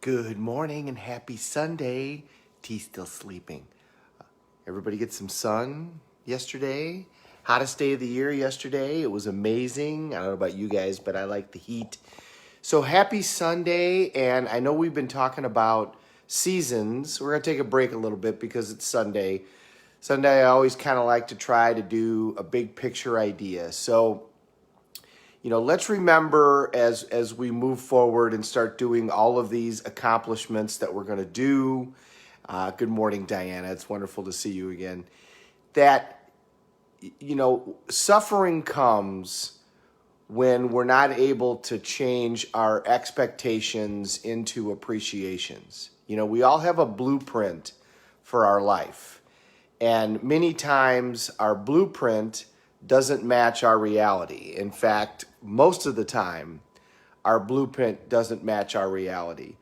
Good morning and happy Sunday. T's still sleeping. Everybody get some sun yesterday. Hottest day of the year yesterday. It was amazing. I don't know about you guys, but I like the heat. So happy Sunday, and I know we've been talking about seasons. We're going to take a break a little bit because it's Sunday. Sunday, I always kind of like to try to do a big picture idea. So let's remember as we move forward and start doing all of these accomplishments that we're going to do. Good morning, Diana. It's wonderful to see you again. That, suffering comes when we're not able to change our expectations into appreciations. We all have a blueprint for our life. And many times our blueprint doesn't match our reality. In fact, most of the time, our blueprint doesn't match our reality.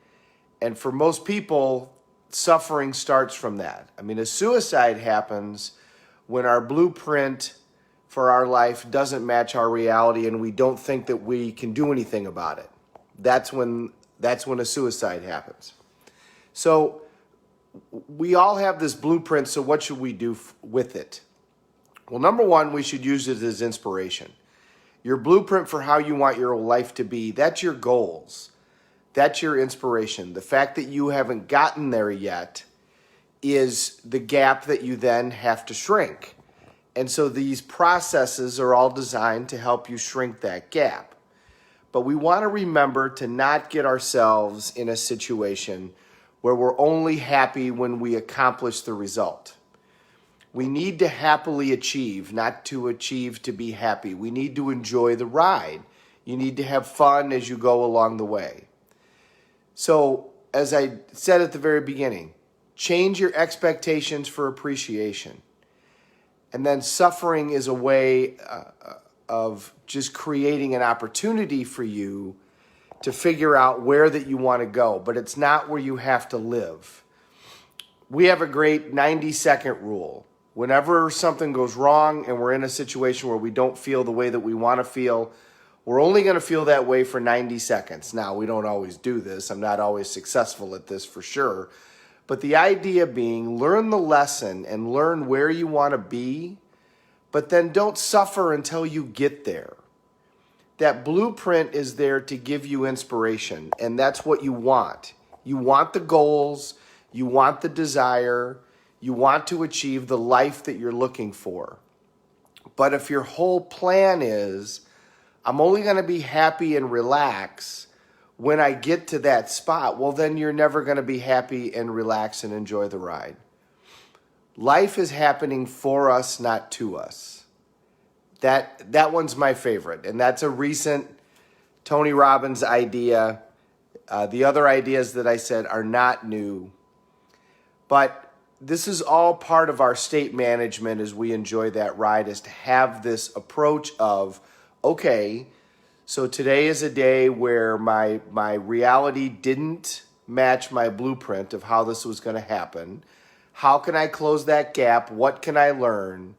And for most people, suffering starts from that. A suicide happens when our blueprint for our life doesn't match our reality and we don't think that we can do anything about it. That's when a suicide happens. So we all have this blueprint, so what should we do with it? Well, number one, we should use it as inspiration. Your blueprint for how you want your life to be, that's your goals. That's your inspiration. The fact that you haven't gotten there yet is the gap that you then have to shrink. And so these processes are all designed to help you shrink that gap. But we want to remember to not get ourselves in a situation where we're only happy when we accomplish the result. We need to happily achieve, not to achieve to be happy. We need to enjoy the ride. You need to have fun as you go along the way. So, as I said at the very beginning, change your expectations for appreciation. And then suffering is a way of just creating an opportunity for you to figure out where that you want to go, but it's not where you have to live. We have a great 90-second rule. Whenever something goes wrong and we're in a situation where we don't feel the way that we want to feel, we're only going to feel that way for 90 seconds. Now, we don't always do this. I'm not always successful at this for sure. But the idea being, learn the lesson and learn where you want to be, but then don't suffer until you get there. That blueprint is there to give you inspiration, and that's what you want. You want the goals, you want the desire, you want to achieve the life that you're looking for. But if your whole plan is, I'm only going to be happy and relax when I get to that spot, well, then you're never going to be happy and relax and enjoy the ride. Life is happening for us, not to us. That one's my favorite, and that's a recent Tony Robbins idea. The other ideas that I said are not new, but this is all part of our state management as we enjoy that ride, is to have this approach of, okay, so today is a day where my reality didn't match my blueprint of how this was going to happen. How can I close that gap? What can I learn?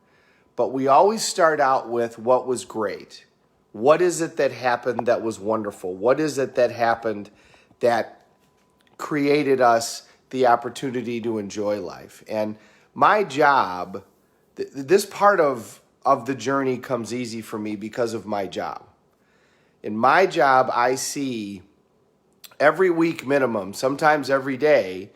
But we always start out with what was great. What is it that happened that was wonderful? What is it that happened that created us the opportunity to enjoy life? And my job, this part of the journey comes easy for me because of my job. In my job, I see every week minimum, sometimes every day,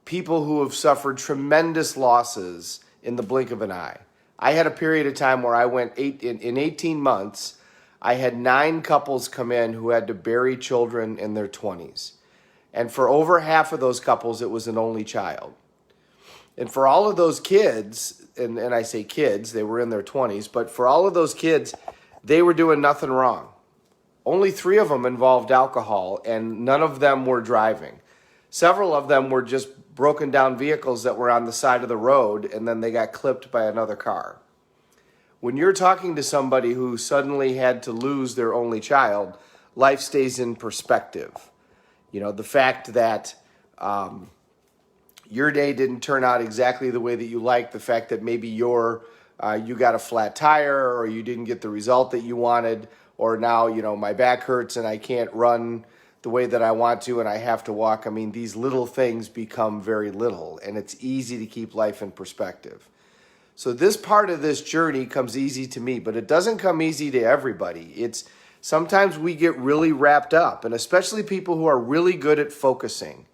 people who have suffered tremendous losses in the blink of an eye. I had a period of time where I went in 18 months, I had 9 couples come in who had to bury children in their 20s. And for over half of those couples, it was an only child. And for all of those kids, and I say kids, they were in their 20s, but for all of those kids, they were doing nothing wrong. Only 3 of them involved alcohol, and none of them were driving. Several of them were just broken down vehicles that were on the side of the road, and then they got clipped by another car. When you're talking to somebody who suddenly had to lose their only child, life stays in perspective. The fact that your day didn't turn out exactly the way that you liked, the fact that maybe you got a flat tire or you didn't get the result that you wanted, or now, my back hurts and I can't run the way that I want to and I have to walk, I mean, these little things become very little, and it's easy to keep life in perspective. So this part of this journey comes easy to me, but it doesn't come easy to everybody. It's sometimes we get really wrapped up, and especially people who are really good at focusing.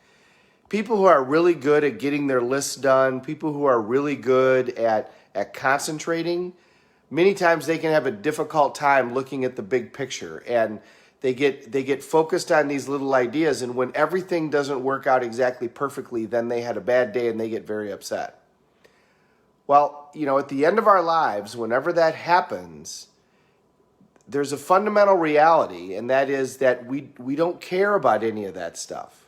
People who are really good at getting their lists done, people who are really good at concentrating, many times they can have a difficult time looking at the big picture, and they get focused on these little ideas, and when everything doesn't work out exactly perfectly, then they had a bad day and they get very upset. Well, at the end of our lives, whenever that happens, there's a fundamental reality, and that is that we don't care about any of that stuff.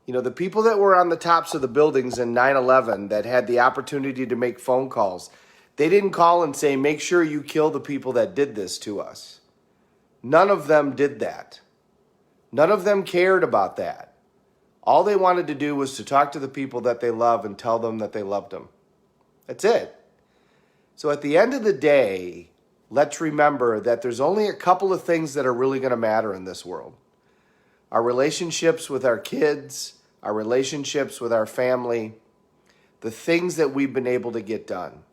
The people that were on the tops of the buildings in 9/11 that had the opportunity to make phone calls, they didn't call and say, make sure you kill the people that did this to us. None of them did that. None of them cared about that. All they wanted to do was to talk to the people that they love and tell them that they loved them. That's it. So at the end of the day, let's remember that there's only a couple of things that are really going to matter in this world. Our relationships with our kids, our relationships with our family, the things that we've been able to get done.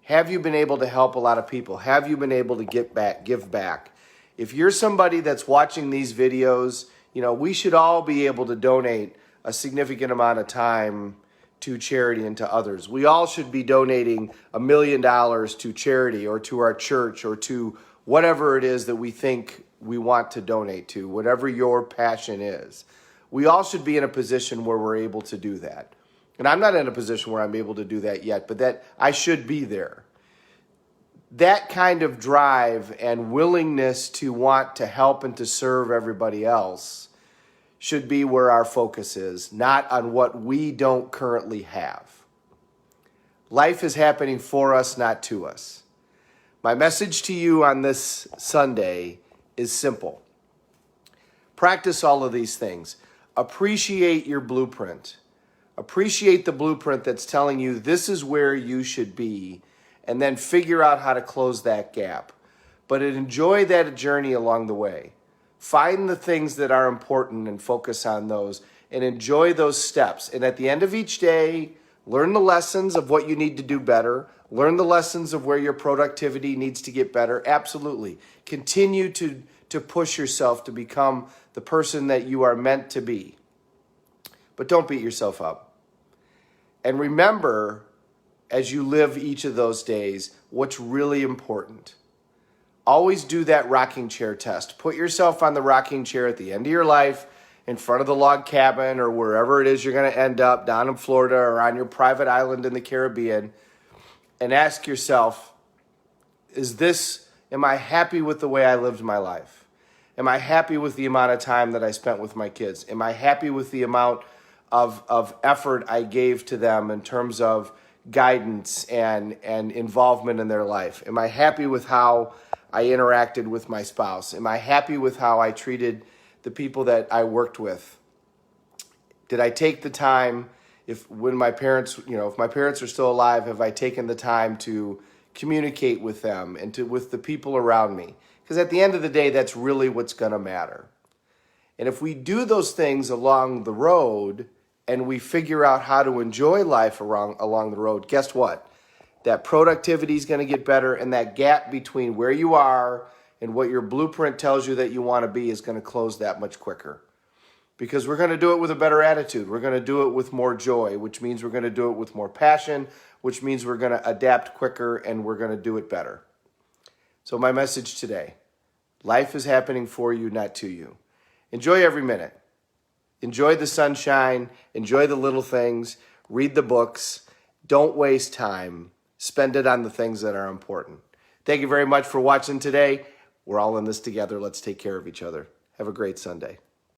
Have you been able to help a lot of people? Have you been able to give back? If you're somebody that's watching these videos, we should all be able to donate a significant amount of time to charity and to others. We all should be donating $1 million to charity or to our church or to whatever it is that we think we want to donate to, whatever your passion is. We all should be in a position where we're able to do that. And I'm not in a position where I'm able to do that yet, but that I should be there. That kind of drive and willingness to want to help and to serve everybody else should be where our focus is, not on what we don't currently have. Life is happening for us, not to us. My message to you on this Sunday is simple. Practice all of these things. Appreciate your blueprint. Appreciate the blueprint that's telling you this is where you should be, and then figure out how to close that gap. But enjoy that journey along the way. Find the things that are important and focus on those, and enjoy those steps. And at the end of each day, learn the lessons of what you need to do better. Learn the lessons of where your productivity needs to get better. Absolutely. Continue to push yourself to become the person that you are meant to be. But don't beat yourself up. And remember, as you live each of those days, what's really important. Always do that rocking chair test. Put yourself on the rocking chair at the end of your life, in front of the log cabin or wherever it is you're going to end up, down in Florida or on your private island in the Caribbean, and ask yourself, am I happy with the way I lived my life? Am I happy with the amount of time that I spent with my kids? Am I happy with the amount of effort I gave to them in terms of guidance and involvement in their life? Am I happy with how I interacted with my spouse? Am I happy with how I treated the people that I worked with? Did I take the time, if my parents are still alive, have I taken the time to communicate with them and with the people around me? Because at the end of the day, that's really what's going to matter. And if we do those things along the road and we figure out how to enjoy life along the road, guess what? That productivity is going to get better, and that gap between where you are and what your blueprint tells you that you want to be is going to close that much quicker. Because we're going to do it with a better attitude. We're going to do it with more joy, which means we're going to do it with more passion, which means we're going to adapt quicker and we're going to do it better. So my message today, life is happening for you, not to you. Enjoy every minute. Enjoy the sunshine. Enjoy the little things. Read the books. Don't waste time. Spend it on the things that are important. Thank you very much for watching today. We're all in this together. Let's take care of each other. Have a great Sunday.